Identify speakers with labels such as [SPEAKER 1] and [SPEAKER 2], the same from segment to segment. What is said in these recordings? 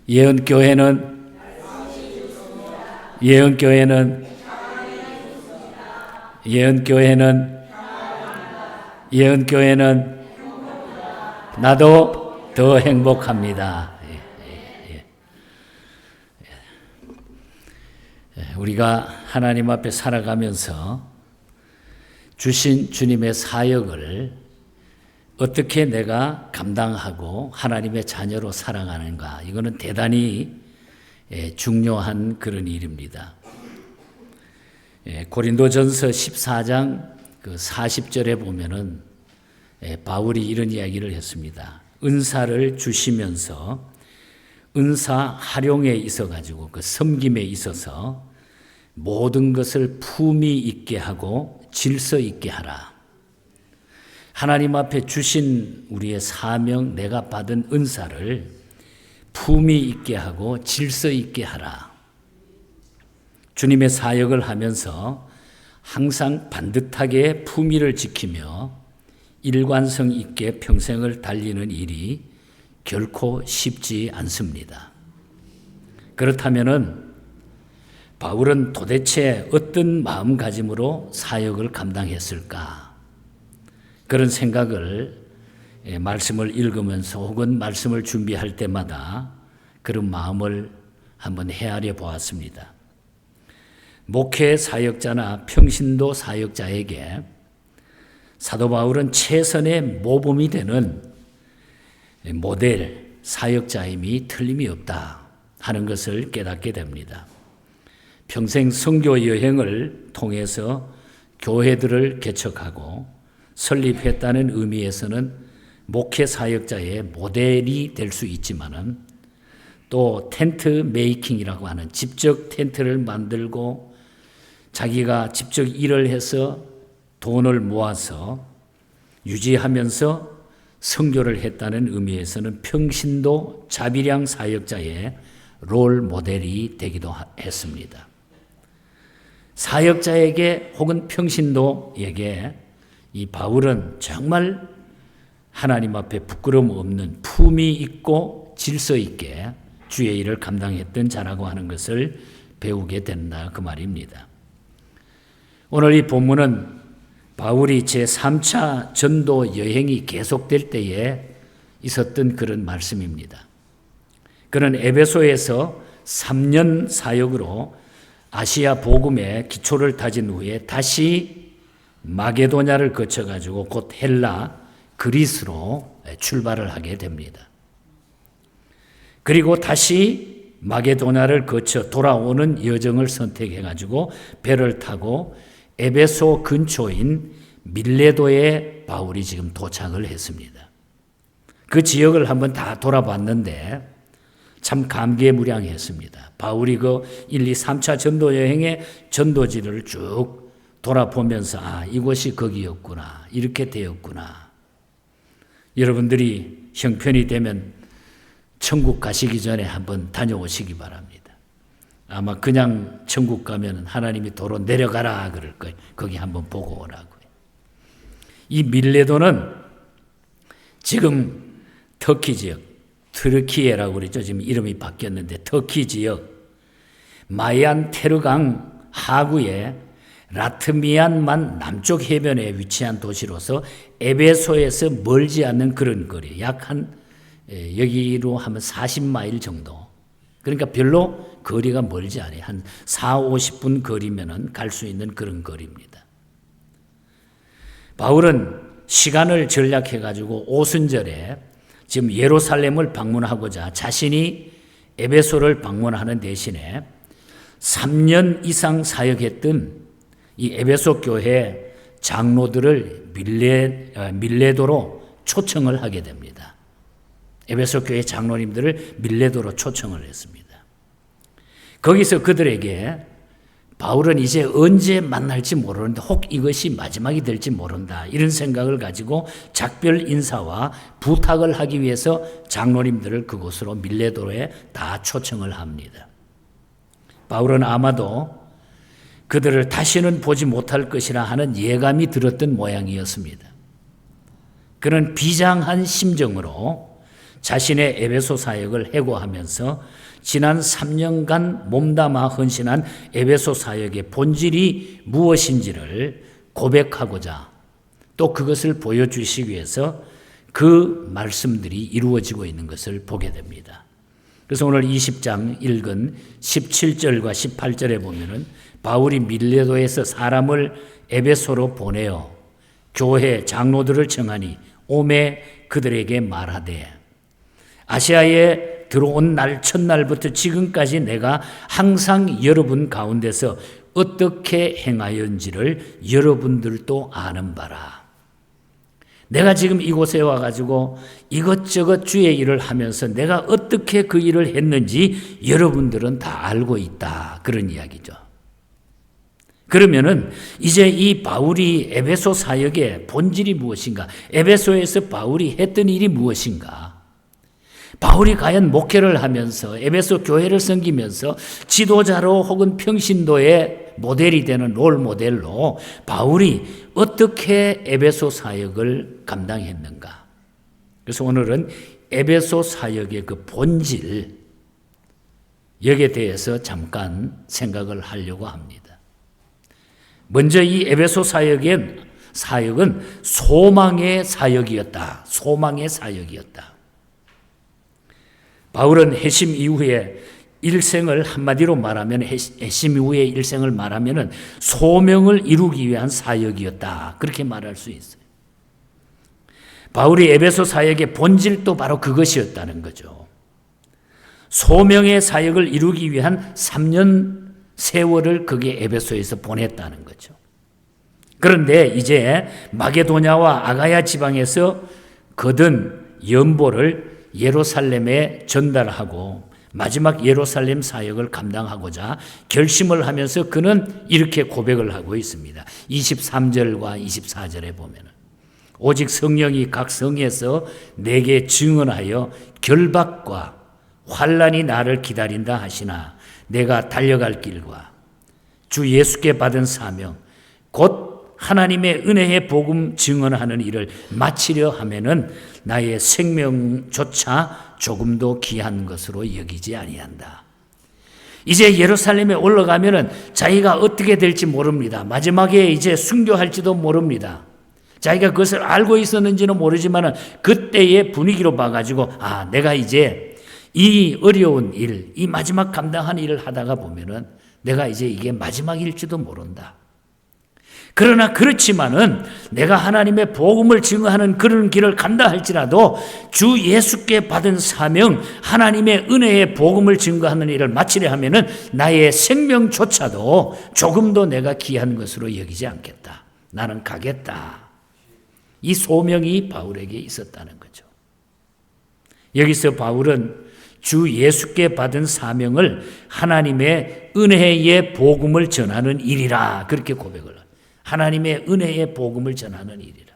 [SPEAKER 1] 예언교회는 예언교회는 예언교회는 예언교회는 나도 더 행복합니다. 우리가 하나님 앞에 살아가면서 주신 주님의 사역을 어떻게 내가 감당하고 하나님의 자녀로 살아가는가, 이거는 대단히 중요한 그런 일입니다. 고린도전서 14장 40절에 보면은 바울이 이런 이야기를 했습니다. 은사를 주시면서 은사 활용에 있어 가지고 그 섬김에 있어서 모든 것을 품위 있게 하고 질서 있게 하라. 하나님 앞에 주신 우리의 사명, 내가 받은 은사를 품위 있게 하고 질서 있게 하라. 주님의 사역을 하면서 항상 반듯하게 품위를 지키며 일관성 있게 평생을 달리는 일이 결코 쉽지 않습니다. 그렇다면은 바울은 도대체 어떤 마음가짐으로 사역을 감당했을까? 그런 생각을 말씀을 읽으면서 혹은 말씀을 준비할 때마다 그런 마음을 한번 헤아려 보았습니다. 목회 사역자나 평신도 사역자에게 사도 바울은 최선의 모범이 되는 모델 사역자임이 틀림이 없다 하는 것을 깨닫게 됩니다. 평생 선교 여행을 통해서 교회들을 개척하고 설립했다는 의미에서는 목회 사역자의 모델이 될 수 있지만은 또 텐트 메이킹이라고 하는 직접 텐트를 만들고 자기가 직접 일을 해서 돈을 모아서 유지하면서 선교를 했다는 의미에서는 평신도 자비량 사역자의 롤 모델이 되기도 했습니다. 사역자에게 혹은 평신도에게 이 바울은 정말 하나님 앞에 부끄러움 없는 품위 있고 질서 있게 주의 일을 감당했던 자라고 하는 것을 배우게 된다, 그 말입니다. 오늘 이 본문은 바울이 제3차 전도 여행이 계속될 때에 있었던 그런 말씀입니다. 그는 에베소에서 3년 사역으로 아시아 복음의 기초를 다진 후에 다시 마게도냐를 거쳐가지고 곧 헬라, 그리스로 출발을 하게 됩니다. 그리고 다시 마게도냐를 거쳐 돌아오는 여정을 선택해가지고 배를 타고 에베소 근처인 밀레도에 바울이 지금 도착을 했습니다. 그 지역을 한번 다 돌아봤는데 참 감개무량했습니다. 바울이 그 1, 2, 3차 전도 여행의 전도지를 쭉 돌아보면서 이곳이 거기였구나, 이렇게 되었구나. 여러분들이 형편이 되면 천국 가시기 전에 한번 다녀오시기 바랍니다. 아마 그냥 천국 가면 하나님이 도로 내려가라 그럴 거예요. 거기 한번 보고 오라고요. 이 밀레도는 지금 터키 지역, 트르키예라고 그러죠. 지금 이름이 바뀌었는데 터키 지역 마얀 테르강 하구의 라트미안만 남쪽 해변에 위치한 도시로서 에베소에서 멀지 않는 그런 거리, 약 한 여기로 하면 40마일 정도. 그러니까 별로 거리가 멀지 않아요. 한 4, 50분 거리면은 갈 수 있는 그런 거리입니다. 바울은 시간을 전략해가지고 오순절에 지금 예루살렘을 방문하고자 자신이 에베소를 방문하는 대신에 3년 이상 사역했던 이 에베소 교회 장로들을 밀레도로 초청을 하게 됩니다. 에베소 교회 장로님들을 밀레도로 초청을 했습니다. 거기서 그들에게 바울은 이제 언제 만날지 모르는데 혹 이것이 마지막이 될지 모른다, 이런 생각을 가지고 작별 인사와 부탁을 하기 위해서 장로님들을 그곳으로 밀레도에 다 초청을 합니다. 바울은 아마도 그들을 다시는 보지 못할 것이라 하는 예감이 들었던 모양이었습니다. 그는 비장한 심정으로 자신의 에베소 사역을 해고하면서 지난 3년간 몸담아 헌신한 에베소 사역의 본질이 무엇인지를 고백하고자 또 그것을 보여주시기 위해서 그 말씀들이 이루어지고 있는 것을 보게 됩니다. 그래서 오늘 20장 읽은 17절과 18절에 보면은 바울이 밀레도에서 사람을 에베소로 보내어 교회 장로들을 청하니 오매 그들에게 말하되 아시아에 들어온 날 첫날부터 지금까지 내가 항상 여러분 가운데서 어떻게 행하였는지를 여러분들도 아는 바라. 내가 지금 이곳에 와가지고 이것저것 주의 일을 하면서 내가 어떻게 그 일을 했는지 여러분들은 다 알고 있다. 그런 이야기죠. 그러면은 이제 이 바울이 에베소 사역의 본질이 무엇인가? 에베소에서 바울이 했던 일이 무엇인가? 바울이 과연 목회를 하면서 에베소 교회를 섬기면서 지도자로 혹은 평신도의 모델이 되는 롤 모델로 바울이 어떻게 에베소 사역을 감당했는가? 그래서 오늘은 에베소 사역의 그 본질, 여기에 대해서 잠깐 생각을 하려고 합니다. 먼저 이 에베소 사역은 소망의 사역이었다. 소망의 사역이었다. 바울은 회심 이후에 일생을 한마디로 말하면 회심 이후의 일생을 말하면은 소명을 이루기 위한 사역이었다. 그렇게 말할 수 있어요. 바울이 에베소 사역의 본질도 바로 그것이었다는 거죠. 소명의 사역을 이루기 위한 3년 세월을 그게 에베소에서 보냈다는 거죠. 그런데 이제 마게도냐와 아가야 지방에서 거둔 연보를 예루살렘에 전달하고 마지막 예루살렘 사역을 감당하고자 결심을 하면서 그는 이렇게 고백을 하고 있습니다. 23절과 24절에 보면 오직 성령이 각 성에서 내게 증언하여 결박과 환난이 나를 기다린다 하시나 내가 달려갈 길과 주 예수께 받은 사명 곧 하나님의 은혜의 복음 증언하는 일을 마치려 하면은 나의 생명조차 조금도 귀한 것으로 여기지 아니한다. 이제 예루살렘에 올라가면은 자기가 어떻게 될지 모릅니다. 마지막에 이제 순교할지도 모릅니다. 자기가 그것을 알고 있었는지는 모르지만은 그때의 분위기로 봐가지고 내가 이제 이 어려운 일, 이 마지막 감당한 일을 하다가 보면은 내가 이제 이게 마지막일지도 모른다. 그러나 그렇지만은 내가 하나님의 복음을 증거하는 그런 길을 간다 할지라도 주 예수께 받은 사명, 하나님의 은혜의 복음을 증거하는 일을 마치려 하면은 나의 생명조차도 조금도 내가 귀한 것으로 여기지 않겠다. 나는 가겠다. 이 소명이 바울에게 있었다는 거죠. 여기서 바울은 주 예수께 받은 사명을 하나님의 은혜의 복음을 전하는 일이라 그렇게 고백을 합니다. 하나님의 은혜의 복음을 전하는 일이라.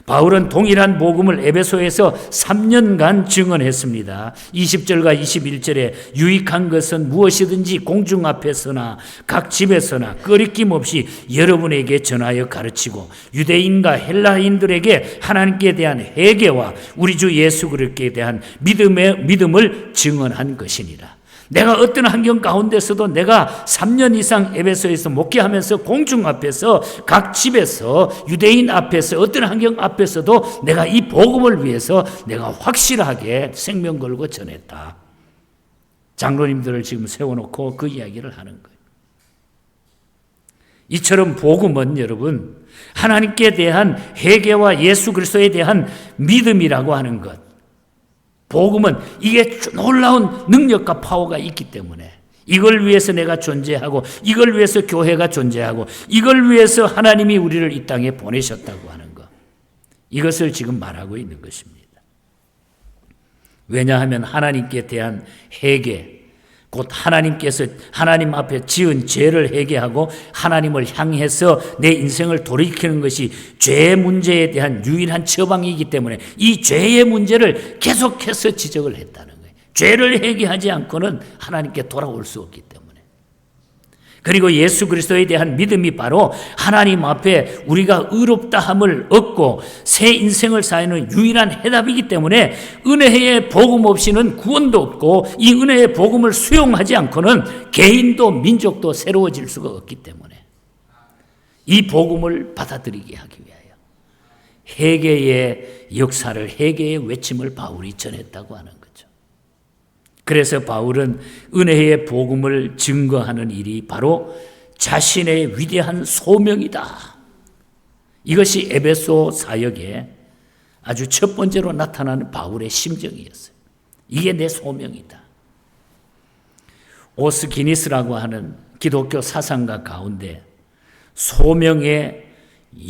[SPEAKER 1] 바울은 동일한 복음을 에베소에서 3년간 증언했습니다. 20절과 21절에 유익한 것은 무엇이든지 공중 앞에서나 각 집에서나 꺼리낌 없이 여러분에게 전하여 가르치고 유대인과 헬라인들에게 하나님께 대한 회개와 우리 주 예수 그리스도에 대한 믿음을 증언한 것이니라. 내가 어떤 환경 가운데서도 내가 3년 이상 에베소에서 목회하면서 공중 앞에서 각 집에서 유대인 앞에서 어떤 환경 앞에서도 내가 이 복음을 위해서 내가 확실하게 생명 걸고 전했다. 장로님들을 지금 세워놓고 그 이야기를 하는 거예요. 이처럼 복음은 여러분 하나님께 대한 회개와 예수 그리스도에 대한 믿음이라고 하는 것. 복음은 이게 놀라운 능력과 파워가 있기 때문에 이걸 위해서 내가 존재하고 이걸 위해서 교회가 존재하고 이걸 위해서 하나님이 우리를 이 땅에 보내셨다고 하는 것. 이것을 지금 말하고 있는 것입니다. 왜냐하면 하나님께 대한 회개, 곧 하나님께서 하나님 앞에 지은 죄를 회개하고 하나님을 향해서 내 인생을 돌이키는 것이 죄의 문제에 대한 유일한 처방이기 때문에 이 죄의 문제를 계속해서 지적을 했다는 거예요. 죄를 회개하지 않고는 하나님께 돌아올 수 없기 때문에. 그리고 예수 그리스도에 대한 믿음이 바로 하나님 앞에 우리가 의롭다함을 얻고 새 인생을 사는 유일한 해답이기 때문에 은혜의 복음 없이는 구원도 없고 이 은혜의 복음을 수용하지 않고는 개인도 민족도 새로워질 수가 없기 때문에 이 복음을 받아들이게 하기 위하여 회개의 역사를, 회개의 외침을 바울이 전했다고 하는 거죠. 그래서 바울은 은혜의 복음을 증거하는 일이 바로 자신의 위대한 소명이다. 이것이 에베소 사역에 아주 첫 번째로 나타나는 바울의 심정이었어요. 이게 내 소명이다. 오스기니스라고 하는 기독교 사상가 가운데 소명의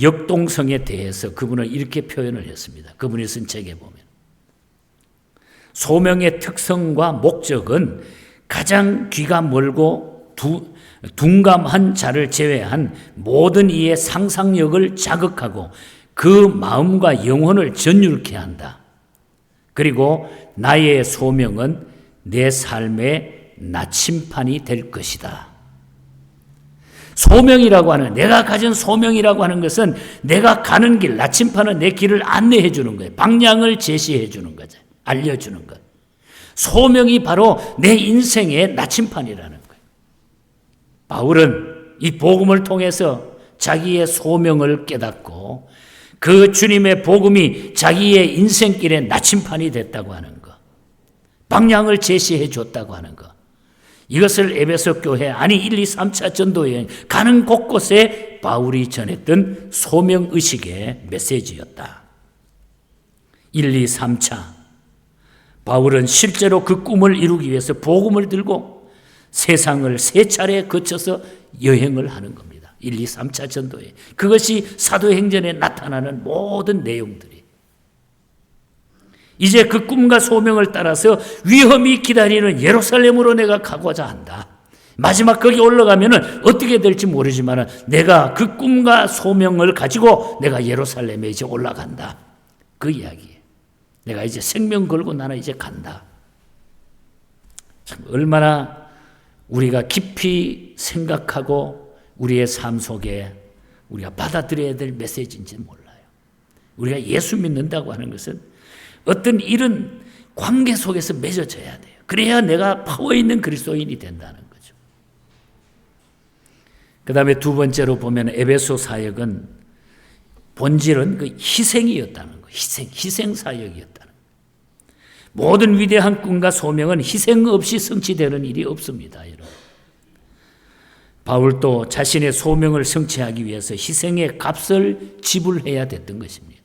[SPEAKER 1] 역동성에 대해서 그분은 이렇게 표현을 했습니다. 그분이 쓴 책에 보면 소명의 특성과 목적은 가장 귀가 멀고 둔감한 자를 제외한 모든 이의 상상력을 자극하고 그 마음과 영혼을 전율케 한다. 그리고 나의 소명은 내 삶의 나침판이 될 것이다. 소명이라고 하는, 내가 가진 소명이라고 하는 것은 내가 가는 길, 나침판은 내 길을 안내해 주는 거예요. 방향을 제시해 주는 거죠. 알려주는 것. 소명이 바로 내 인생의 나침판이라는 거예요. 바울은 이 복음을 통해서 자기의 소명을 깨닫고 그 주님의 복음이 자기의 인생길의 나침판이 됐다고 하는 것. 방향을 제시해 줬다고 하는 것. 이것을 에베소 교회, 아니 1, 2, 3차 전도여행 가는 곳곳에 바울이 전했던 소명의식의 메시지였다. 1, 2, 3차 바울은 실제로 그 꿈을 이루기 위해서 복음을 들고 세상을 세 차례 거쳐서 여행을 하는 겁니다. 1, 2, 3차 전도여행. 그것이 사도행전에 나타나는 모든 내용들이. 이제 그 꿈과 소명을 따라서 위험이 기다리는 예루살렘으로 내가 가고자 한다. 마지막 거기 올라가면은 어떻게 될지 모르지만 내가 그 꿈과 소명을 가지고 내가 예루살렘에 이제 올라간다. 그 이야기예요. 내가 이제 생명 걸고 나는 이제 간다. 참 얼마나 우리가 깊이 생각하고 우리의 삶 속에 우리가 받아들여야 될 메시지인지 몰라요. 우리가 예수 믿는다고 하는 것은 어떤 이런 관계 속에서 맺어져야 돼요. 그래야 내가 파워 있는 그리스도인이 된다는 거죠. 그 다음에 두 번째로 보면 에베소 사역은 본질은 그 희생이었다는 거예요. 희생 사역이었다는 거예요. 모든 위대한 꿈과 소명은 희생 없이 성취되는 일이 없습니다. 여러분. 바울도 자신의 소명을 성취하기 위해서 희생의 값을 지불해야 됐던 것입니다.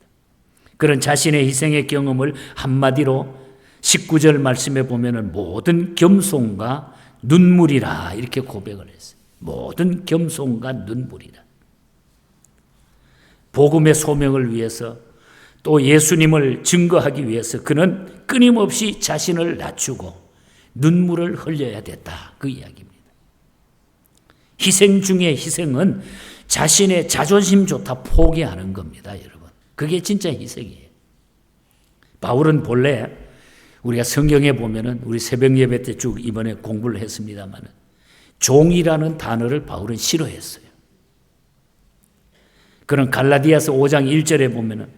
[SPEAKER 1] 그런 자신의 희생의 경험을 한마디로 19절 말씀에 보면은 모든 겸손과 눈물이라 이렇게 고백을 했어요. 모든 겸손과 눈물이라. 복음의 소명을 위해서 또 예수님을 증거하기 위해서 그는 끊임없이 자신을 낮추고 눈물을 흘려야 됐다. 그 이야기입니다. 희생 중의 희생은 자신의 자존심조차 포기하는 겁니다, 여러분. 그게 진짜 희생이에요. 바울은 본래 우리가 성경에 보면은 우리 새벽 예배 때 쭉 이번에 공부를 했습니다만 종이라는 단어를 바울은 싫어했어요. 그런 갈라디아서 5장 1절에 보면은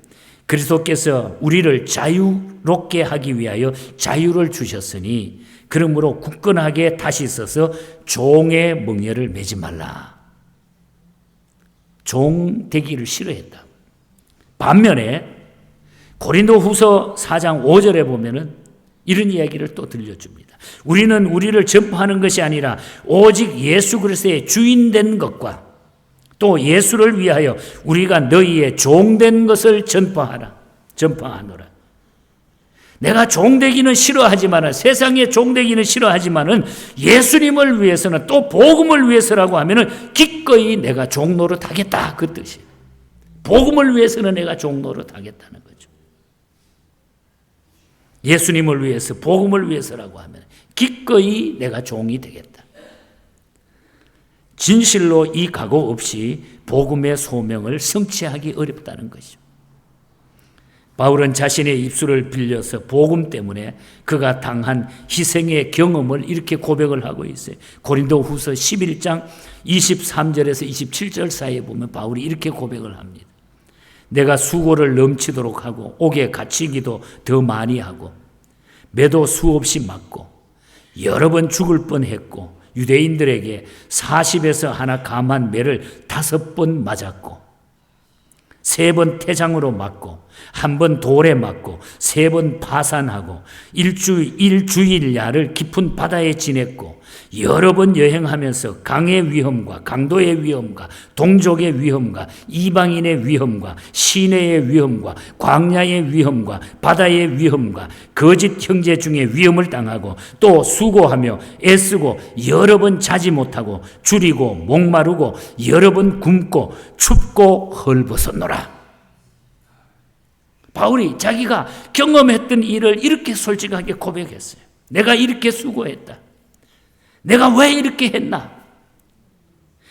[SPEAKER 1] 그리스도께서 우리를 자유롭게 하기 위하여 자유를 주셨으니 그러므로 굳건하게 다시 서서 종의 멍에를 매지 말라. 종 되기를 싫어했다. 반면에 고린도후서 4장 5절에 보면은 이런 이야기를 또 들려줍니다. 우리는 우리를 전파하는 것이 아니라 오직 예수 그리스도의 주인된 것과 또 예수를 위하여 우리가 너희의 종된 것을 전파하노라. 내가 종되기는 싫어하지만 세상에 종되기는 싫어하지만은 예수님을 위해서는 또 복음을 위해서라고 하면은 기꺼이 내가 종노릇 하겠다 그 뜻이. 복음을 위해서는 내가 종노릇 하겠다는 거죠. 예수님을 위해서 복음을 위해서라고 하면 기꺼이 내가 종이 되겠다. 진실로 이 각오 없이 복음의 소명을 성취하기 어렵다는 것이죠. 바울은 자신의 입술을 빌려서 복음 때문에 그가 당한 희생의 경험을 이렇게 고백을 하고 있어요. 고린도후서 11장 23절에서 27절 사이에 보면 바울이 이렇게 고백을 합니다. 내가 수고를 넘치도록 하고 옥에 갇히기도 더 많이 하고 매도 수없이 맞고 여러 번 죽을 뻔했고 유대인들에게 40에서 하나 감한 매를 5번 맞았고 3번 태장으로 맞고 1번 돌에 맞고 3번 파산하고 일주일야를 깊은 바다에 지냈고 여러 번 여행하면서 강의 위험과 강도의 위험과 동족의 위험과 이방인의 위험과 시내의 위험과 광야의 위험과 바다의 위험과 거짓 형제 중에 위험을 당하고 또 수고하며 애쓰고 여러 번 자지 못하고 줄이고 목마르고 여러 번 굶고 춥고 헐벗었노라. 바울이 자기가 경험했던 일을 이렇게 솔직하게 고백했어요. 내가 이렇게 수고했다. 내가 왜 이렇게 했나?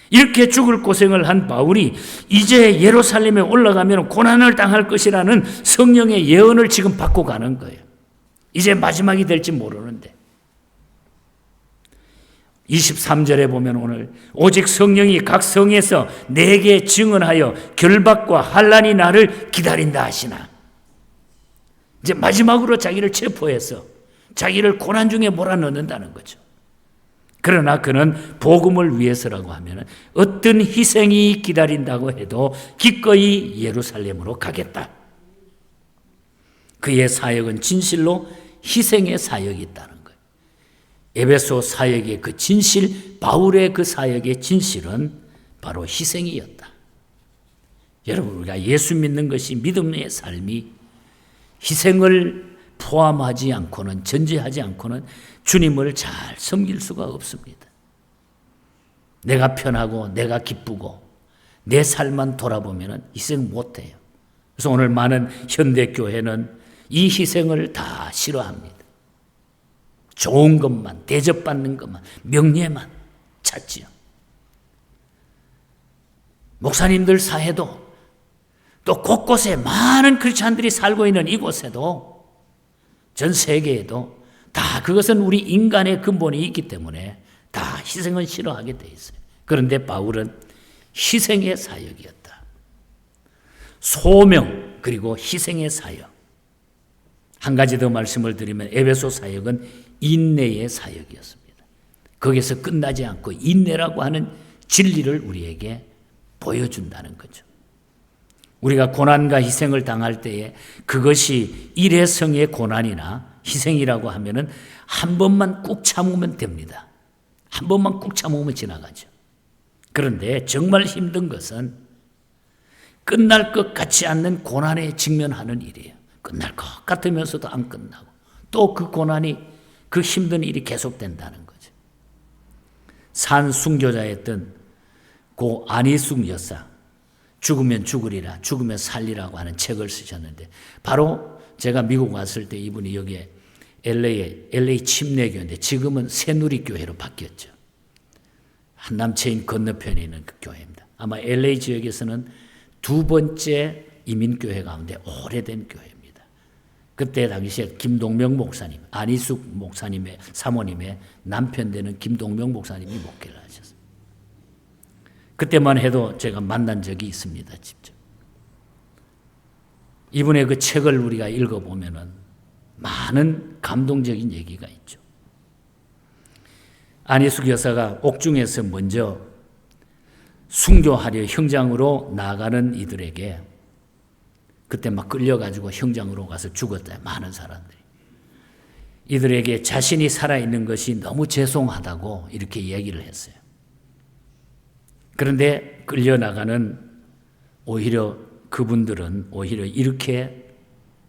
[SPEAKER 1] 이렇게 죽을 고생을 한 바울이 이제 예루살렘에 올라가면 고난을 당할 것이라는 성령의 예언을 지금 받고 가는 거예요. 이제 마지막이 될지 모르는데 23절에 보면 오늘 오직 성령이 각 성에서 내게 증언하여 결박과 환난이 나를 기다린다 하시나. 이제 마지막으로 자기를 체포해서 자기를 고난 중에 몰아넣는다는 거죠. 그러나 그는 복음을 위해서라고 하면 어떤 희생이 기다린다고 해도 기꺼이 예루살렘으로 가겠다. 그의 사역은 진실로 희생의 사역이 있다는 거예요. 에베소 사역의 그 진실, 바울의 그 사역의 진실은 바로 희생이었다. 여러분, 우리가 예수 믿는 것이 믿음의 삶이 희생을 포함하지 않고는, 전제하지 않고는 주님을 잘 섬길 수가 없습니다. 내가 편하고 내가 기쁘고 내 삶만 돌아보면 희생 못해요. 그래서 오늘 많은 현대교회는 이 희생을 다 싫어합니다. 좋은 것만, 대접받는 것만, 명예만 찾지요. 목사님들 사회도 또 곳곳에 많은 크리스찬들이 살고 있는 이곳에도 전 세계에도 다 그것은 우리 인간의 근본이 있기 때문에 다 희생은 싫어하게 돼 있어요. 그런데 바울은 희생의 사역이었다. 소명 그리고 희생의 사역. 한 가지 더 말씀을 드리면 에베소 사역은 인내의 사역이었습니다. 거기서 끝나지 않고 인내라고 하는 진리를 우리에게 보여준다는 거죠. 우리가 고난과 희생을 당할 때에 그것이 일회성의 고난이나 희생이라고 하면은 한 번만 꾹 참으면 됩니다. 한 번만 꾹 참으면 지나가죠. 그런데 정말 힘든 것은 끝날 것 같지 않는 고난에 직면하는 일이에요. 끝날 것 같으면서도 안 끝나고 또 그 고난이, 그 힘든 일이 계속된다는 거죠. 산 순교자였던 고 안희숙 여사, 죽으면 죽으리라, 죽으면 살리라고 하는 책을 쓰셨는데, 바로 제가 미국 왔을 때 이분이 여기에 LA 침례교회인데 지금은 새누리교회로 바뀌었죠. 한남체인 건너편에 있는 그 교회입니다. 아마 LA 지역에서는 2번째 이민교회 가운데 오래된 교회입니다. 그때 당시에 김동명 목사님, 안희숙 목사님의 사모님의 남편 되는 김동명 목사님이 목회를 하셨어요. 그때만 해도 제가 만난 적이 있습니다, 직접. 이분의 그 책을 우리가 읽어보면은 많은 감동적인 얘기가 있죠. 안희숙 여사가 옥중에서 먼저 순교하려 형장으로 나가는 이들에게 그때 막 끌려가지고 형장으로 가서 죽었다. 많은 사람들이. 이들에게 자신이 살아있는 것이 너무 죄송하다고 이렇게 얘기를 했어요. 그런데 끌려나가는 오히려 그분들은 오히려 이렇게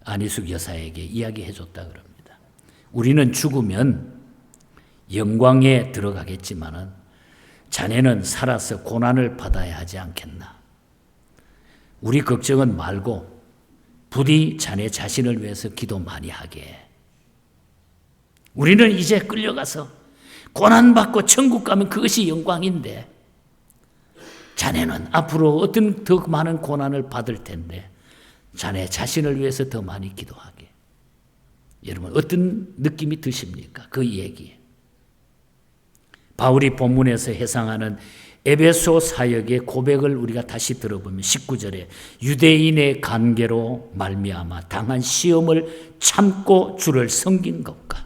[SPEAKER 1] 안희숙 여사에게 이야기해 줬다 그럽니다. 우리는 죽으면 영광에 들어가겠지만은 자네는 살아서 고난을 받아야 하지 않겠나. 우리 걱정은 말고 부디 자네 자신을 위해서 기도 많이 하게. 우리는 이제 끌려가서 고난받고 천국 가면 그것이 영광인데 자네는 앞으로 어떤 더 많은 고난을 받을 텐데 자네 자신을 위해서 더 많이 기도하게. 여러분 어떤 느낌이 드십니까? 그 얘기에. 바울이 본문에서 해상하는 에베소 사역의 고백을 우리가 다시 들어보면 19절에 유대인의 관계로 말미암아 당한 시험을 참고 주를 섬긴 것과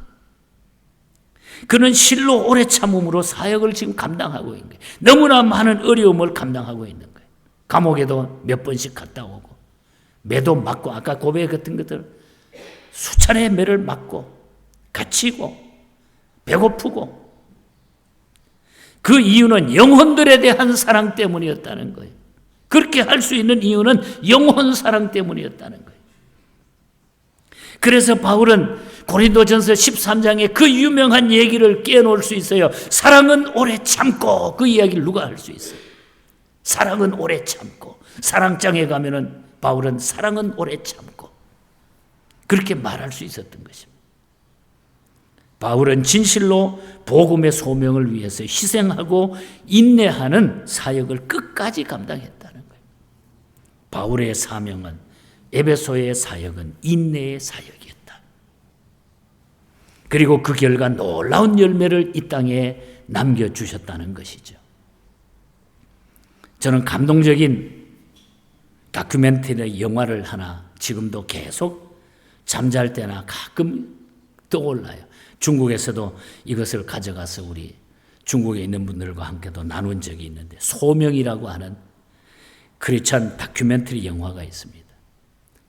[SPEAKER 1] 그는 실로 오래 참음으로 사역을 지금 감당하고 있는 거예요. 너무나 많은 어려움을 감당하고 있는 거예요. 감옥에도 몇 번씩 갔다 오고 매도 맞고 아까 고백했던 것들 수차례 매를 맞고 갇히고 배고프고 그 이유는 영혼들에 대한 사랑 때문이었다는 거예요. 그렇게 할 수 있는 이유는 영혼 사랑 때문이었다는 거예요. 그래서 바울은 고린도전서 13장에 그 유명한 얘기를 깨놓을 수 있어요. 사랑은 오래 참고. 그 이야기를 누가 할 수 있어요? 사랑은 오래 참고. 사랑장에 가면은 바울은 사랑은 오래 참고. 그렇게 말할 수 있었던 것입니다. 바울은 진실로 복음의 소명을 위해서 희생하고 인내하는 사역을 끝까지 감당했다는 거예요. 바울의 사명은 에베소의 사역은 인내의 사역이었다. 그리고 그 결과 놀라운 열매를 이 땅에 남겨주셨다는 것이죠. 저는 감동적인 다큐멘터리 영화를 하나 지금도 계속 잠잘 때나 가끔 떠올라요. 중국에서도 이것을 가져가서 우리 중국에 있는 분들과 함께도 나눈 적이 있는데 소명이라고 하는 크리스찬 다큐멘터리 영화가 있습니다.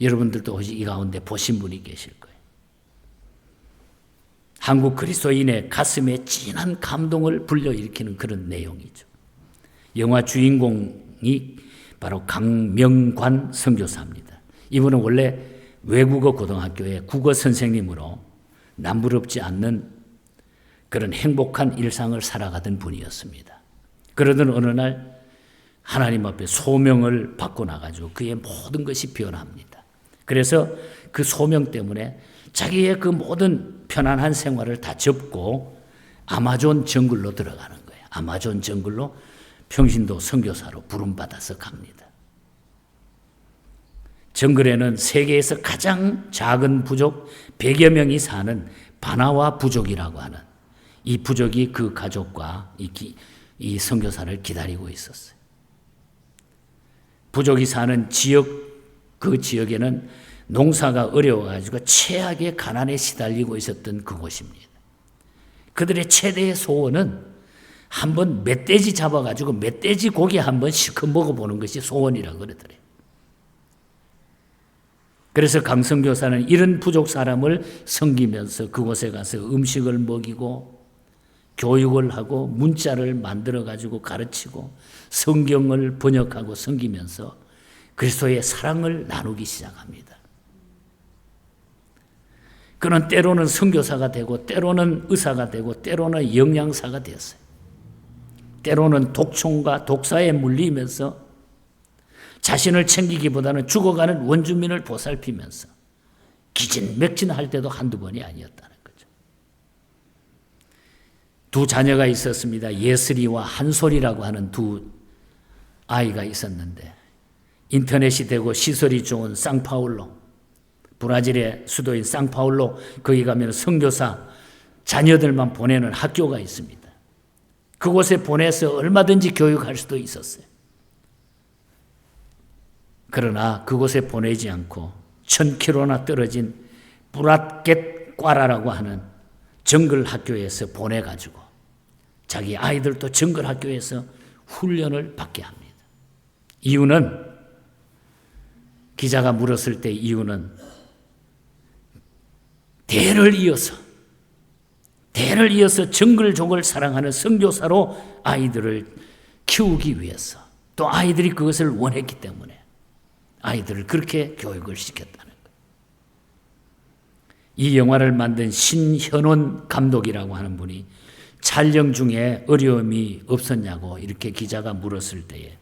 [SPEAKER 1] 여러분들도 혹시 이 가운데 보신 분이 계실 거예요. 한국 그리스도인의 가슴에 진한 감동을 불러일으키는 그런 내용이죠. 영화 주인공이 바로 강명관 선교사입니다. 이분은 원래 외국어 고등학교의 국어 선생님으로 남부럽지 않는 그런 행복한 일상을 살아가던 분이었습니다. 그러던 어느 날 하나님 앞에 소명을 받고 나가지고 그의 모든 것이 변합니다. 그래서 그 소명 때문에 자기의 그 모든 편안한 생활을 다 접고 아마존 정글로 들어가는 거예요. 아마존 정글로 평신도 선교사로 부름받아서 갑니다. 정글에는 세계에서 가장 작은 부족 100여 명이 사는 바나와 부족이라고 하는 이 부족이 그 가족과 이 선교사를 기다리고 있었어요. 부족이 사는 지역, 그 지역에는 농사가 어려워가지고 최악의 가난에 시달리고 있었던 그곳입니다. 그들의 최대의 소원은 한번 멧돼지 잡아가지고 멧돼지 고기 한번 시커 먹어보는 것이 소원이라고 그러더래요. 그래서 강선교사는 이런 부족 사람을 섬기면서 그곳에 가서 음식을 먹이고 교육을 하고 문자를 만들어가지고 가르치고 성경을 번역하고 섬기면서 그리스도의 사랑을 나누기 시작합니다. 그는 때로는 선교사가 되고 때로는 의사가 되고 때로는 영양사가 되었어요. 때로는 독총과 독사에 물리면서 자신을 챙기기보다는 죽어가는 원주민을 보살피면서 기진맥진할 때도 한두 번이 아니었다는 거죠. 두 자녀가 있었습니다. 예슬이와 한솔이라고 하는 두 아이가 있었는데 인터넷이 되고 시설이 좋은 상파울로, 브라질의 수도인 상파울로 거기 가면 선교사 자녀들만 보내는 학교가 있습니다. 그곳에 보내서 얼마든지 교육할 수도 있었어요. 그러나 그곳에 보내지 않고 1000km나 떨어진 뿌랏겟과라라고 하는 정글 학교에서 보내가지고 자기 아이들도 정글 학교에서 훈련을 받게 합니다. 이유는 기자가 물었을 때 이유는 대를 이어서 정글족을 사랑하는 선교사로 아이들을 키우기 위해서 또 아이들이 그것을 원했기 때문에 아이들을 그렇게 교육을 시켰다는 거예요. 이 영화를 만든 신현원 감독이라고 하는 분이 촬영 중에 어려움이 없었냐고 이렇게 기자가 물었을 때에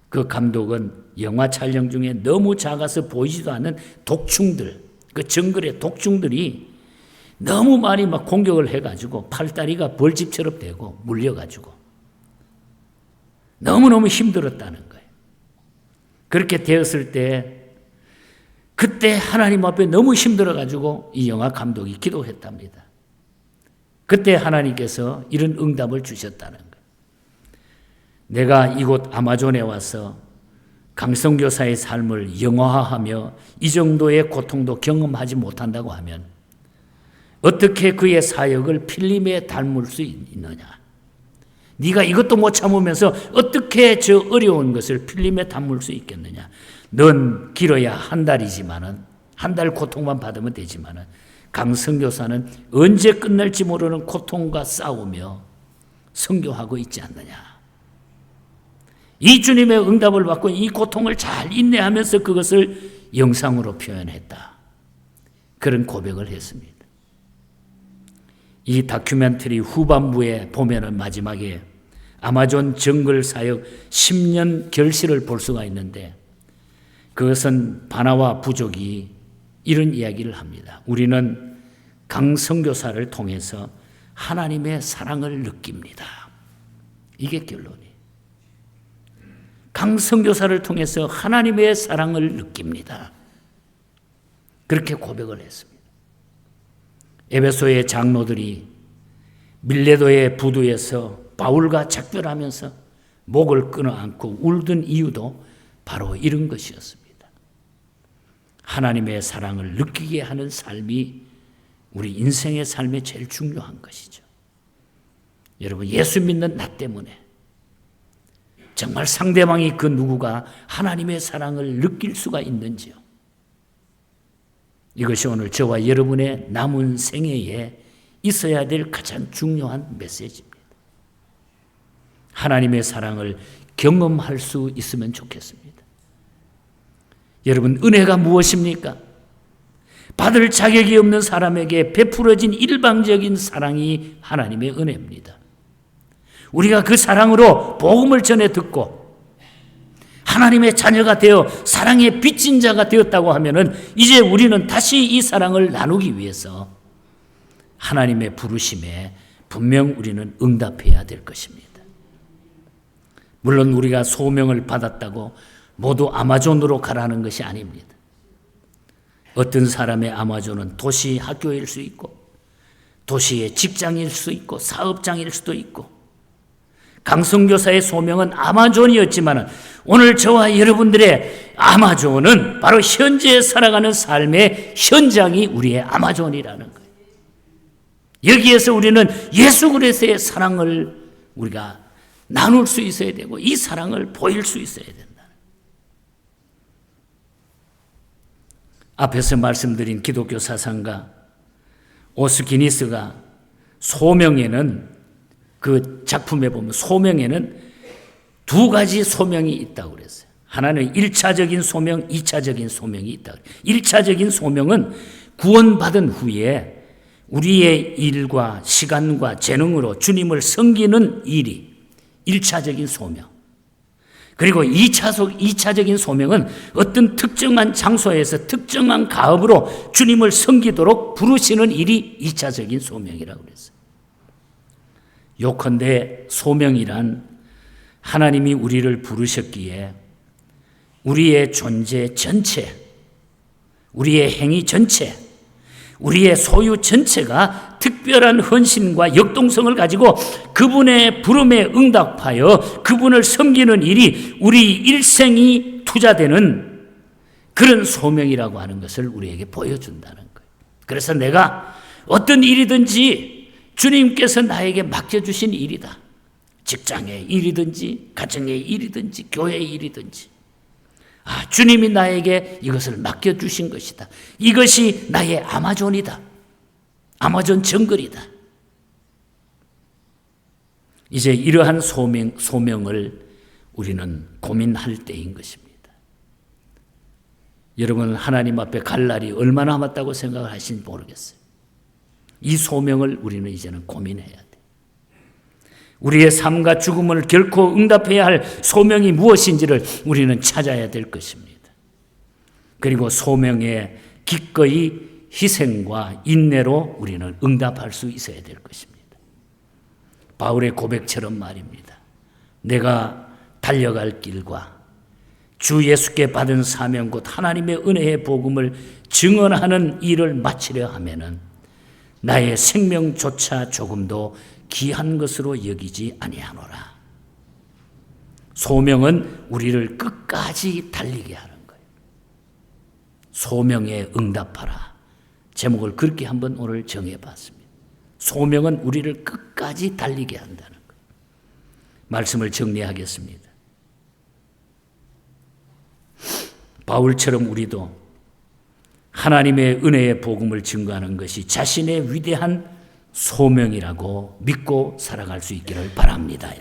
[SPEAKER 1] 그 감독은 영화 촬영 중에 너무 작아서 보이지도 않는 독충들, 그 정글의 독충들이 너무 많이 막 공격을 해가지고 팔다리가 벌집처럼 되고 물려가지고 너무너무 힘들었다는 거예요. 그렇게 되었을 때 그때 하나님 앞에 너무 힘들어가지고 이 영화 감독이 기도했답니다. 그때 하나님께서 이런 응답을 주셨다는 거예요. 내가 이곳 아마존에 와서 강선교사의 삶을 영화화하며 이 정도의 고통도 경험하지 못한다고 하면 어떻게 그의 사역을 필름에 담을 수 있느냐? 네가 이것도 못 참으면서 어떻게 저 어려운 것을 필름에 담을 수 있겠느냐? 넌 길어야 한 달이지만은 한 달 고통만 받으면 되지만은 강선교사는 언제 끝날지 모르는 고통과 싸우며 선교하고 있지 않느냐? 이 주님의 응답을 받고 이 고통을 잘 인내하면서 그것을 영상으로 표현했다. 그런 고백을 했습니다. 이 다큐멘터리 후반부에 보면은 마지막에 아마존 정글 사역 10년 결실을 볼 수가 있는데 그것은 바나와 부족이 이런 이야기를 합니다. 우리는 강선교사를 통해서 하나님의 사랑을 느낍니다. 이게 결론이에요. 강선교사를 통해서 하나님의 사랑을 느낍니다. 그렇게 고백을 했습니다. 에베소의 장로들이 밀레도의 부두에서 바울과 작별하면서 목을 끊어안고 울던 이유도 바로 이런 것이었습니다. 하나님의 사랑을 느끼게 하는 삶이 우리 인생의 삶에 제일 중요한 것이죠. 여러분, 예수 믿는 나 때문에 정말 상대방이 그 누구가 하나님의 사랑을 느낄 수가 있는지요. 이것이 오늘 저와 여러분의 남은 생애에 있어야 될 가장 중요한 메시지입니다. 하나님의 사랑을 경험할 수 있으면 좋겠습니다. 여러분, 은혜가 무엇입니까? 받을 자격이 없는 사람에게 베풀어진 일방적인 사랑이 하나님의 은혜입니다. 우리가 그 사랑으로 복음을 전해 듣고 하나님의 자녀가 되어 사랑의 빚진 자가 되었다고 하면은 이제 우리는 다시 이 사랑을 나누기 위해서 하나님의 부르심에 분명 우리는 응답해야 될 것입니다. 물론 우리가 소명을 받았다고 모두 아마존으로 가라는 것이 아닙니다. 어떤 사람의 아마존은 도시 학교일 수 있고 도시의 직장일 수 있고 사업장일 수도 있고 강선교사의 소명은 아마존이었지만 오늘 저와 여러분들의 아마존은 바로 현재 살아가는 삶의 현장이 우리의 아마존이라는 거예요. 여기에서 우리는 예수 그리스도의 사랑을 우리가 나눌 수 있어야 되고 이 사랑을 보일 수 있어야 된다. 앞에서 말씀드린 기독교 사상가 오스기니스가 소명에는 그 작품에 보면 소명에는 두 가지 소명이 있다고 그랬어요. 하나는 1차적인 소명, 2차적인 소명이 있다고 그래요. 1차적인 소명은 구원받은 후에 우리의 일과 시간과 재능으로 주님을 섬기는 일이 1차적인 소명. 그리고 2차적인 소명은 어떤 특정한 장소에서 특정한 가업으로 주님을 섬기도록 부르시는 일이 2차적인 소명이라고 그랬어요. 요컨대 소명이란 하나님이 우리를 부르셨기에 우리의 존재 전체, 우리의 행위 전체, 우리의 소유 전체가 특별한 헌신과 역동성을 가지고 그분의 부름에 응답하여 그분을 섬기는 일이 우리 일생이 투자되는 그런 소명이라고 하는 것을 우리에게 보여준다는 거예요. 그래서 내가 어떤 일이든지 주님께서 나에게 맡겨주신 일이다. 직장의 일이든지 가정의 일이든지 교회의 일이든지 주님이 나에게 이것을 맡겨주신 것이다. 이것이 나의 아마존이다. 아마존 정글이다. 이제 이러한 소명을 우리는 고민할 때인 것입니다. 여러분 하나님 앞에 갈 날이 얼마나 남았다고 생각을 하시는지 모르겠어요. 이 소명을 우리는 이제는 고민해야 돼. 우리의 삶과 죽음을 결코 응답해야 할 소명이 무엇인지를 우리는 찾아야 될 것입니다. 그리고 소명에 기꺼이 희생과 인내로 우리는 응답할 수 있어야 될 것입니다. 바울의 고백처럼 말입니다. 내가 달려갈 길과 주 예수께 받은 사명 곧 하나님의 은혜의 복음을 증언하는 일을 마치려 하면은 나의 생명조차 조금도 귀한 것으로 여기지 아니하노라. 소명은 우리를 끝까지 달리게 하는 거예요. 소명에 응답하라. 제목을 그렇게 한번 오늘 정해봤습니다. 소명은 우리를 끝까지 달리게 한다는 거예요. 말씀을 정리하겠습니다. 바울처럼 우리도 하나님의 은혜의 복음을 증거하는 것이 자신의 위대한 소명이라고 믿고 살아갈 수 있기를 바랍니다.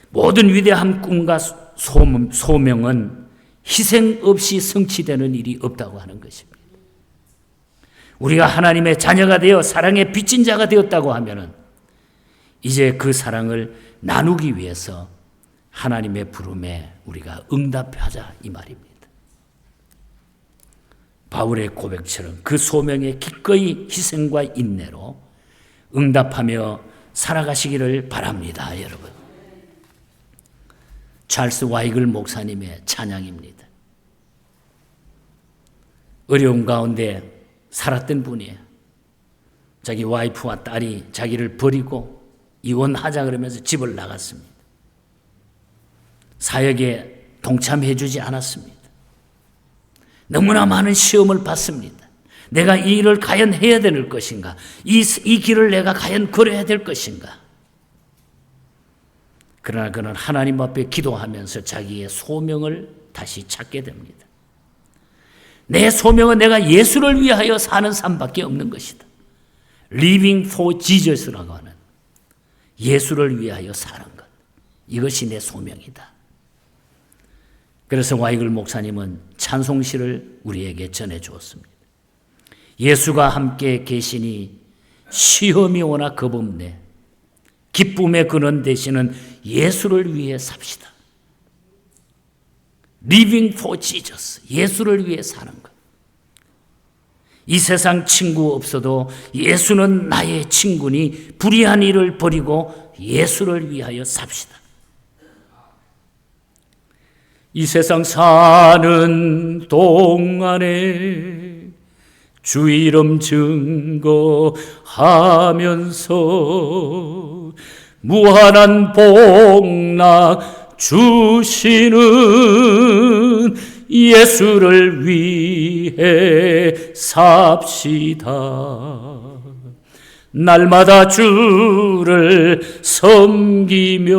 [SPEAKER 1] 모든 위대한 꿈과 소명은 희생 없이 성취되는 일이 없다고 하는 것입니다. 우리가 하나님의 자녀가 되어 사랑의 빚진 자가 되었다고 하면은 이제 그 사랑을 나누기 위해서 하나님의 부름에 우리가 응답하자 이 말입니다. 바울의 고백처럼 그 소명에 기꺼이 희생과 인내로 응답하며 살아가시기를 바랍니다, 여러분. 찰스 와이글 목사님의 찬양입니다. 어려운 가운데 살았던 분이에요. 자기 와이프와 딸이 자기를 버리고 이혼하자 그러면서 집을 나갔습니다. 사역에 동참해 주지 않았습니다. 너무나 많은 시험을 받습니다. 내가 이 일을 과연 해야 될 것인가? 이 길을 내가 과연 걸어야 될 것인가? 그러나 그는 하나님 앞에 기도하면서 자기의 소명을 다시 찾게 됩니다. 내 소명은 내가 예수를 위하여 사는 삶밖에 없는 것이다. Living for Jesus라고 하는 예수를 위하여 사는 것. 이것이 내 소명이다. 그래서 와이글 목사님은 찬송시를 우리에게 전해 주었습니다. 예수가 함께 계시니 시험이 오나 겁없네. 기쁨의 근원 되시는 예수를 위해 삽시다. Living for Jesus. 예수를 위해 사는 것. 이 세상 친구 없어도 예수는 나의 친구니 불의한 일을 버리고 예수를 위하여 삽시다. 이 세상 사는 동안에 주 이름 증거하면서 무한한 복락 주시는 예수를 위해 삽시다. 날마다 주를 섬기며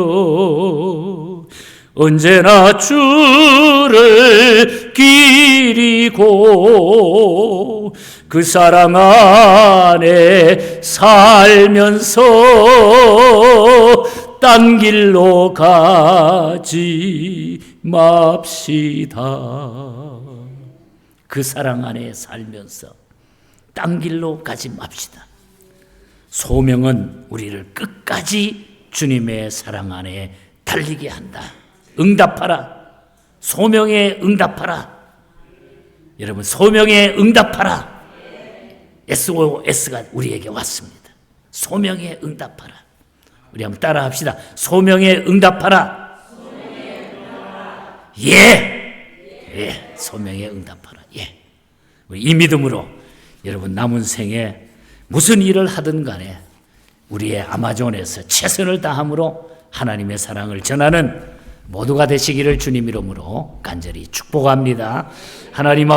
[SPEAKER 1] 언제나 주를 기리고 그 사랑 안에 살면서 딴 길로 가지 맙시다. 그 사랑 안에 살면서 딴 길로 가지 맙시다. 소명은 우리를 끝까지 주님의 사랑 안에 달리게 한다. 응답하라. 소명에 응답하라. 여러분, 소명에 응답하라. SOS가 우리에게 왔습니다. 소명에 응답하라. 우리 한번 따라 합시다. 소명에 응답하라. 예. 소명에 응답하라. 예. 우리 이 믿음으로 여러분 남은 생에 무슨 일을 하든 간에 우리의 아마존에서 최선을 다함으로 하나님의 사랑을 전하는 모두가 되시기를 주님 이름으로 간절히 축복합니다. 하나님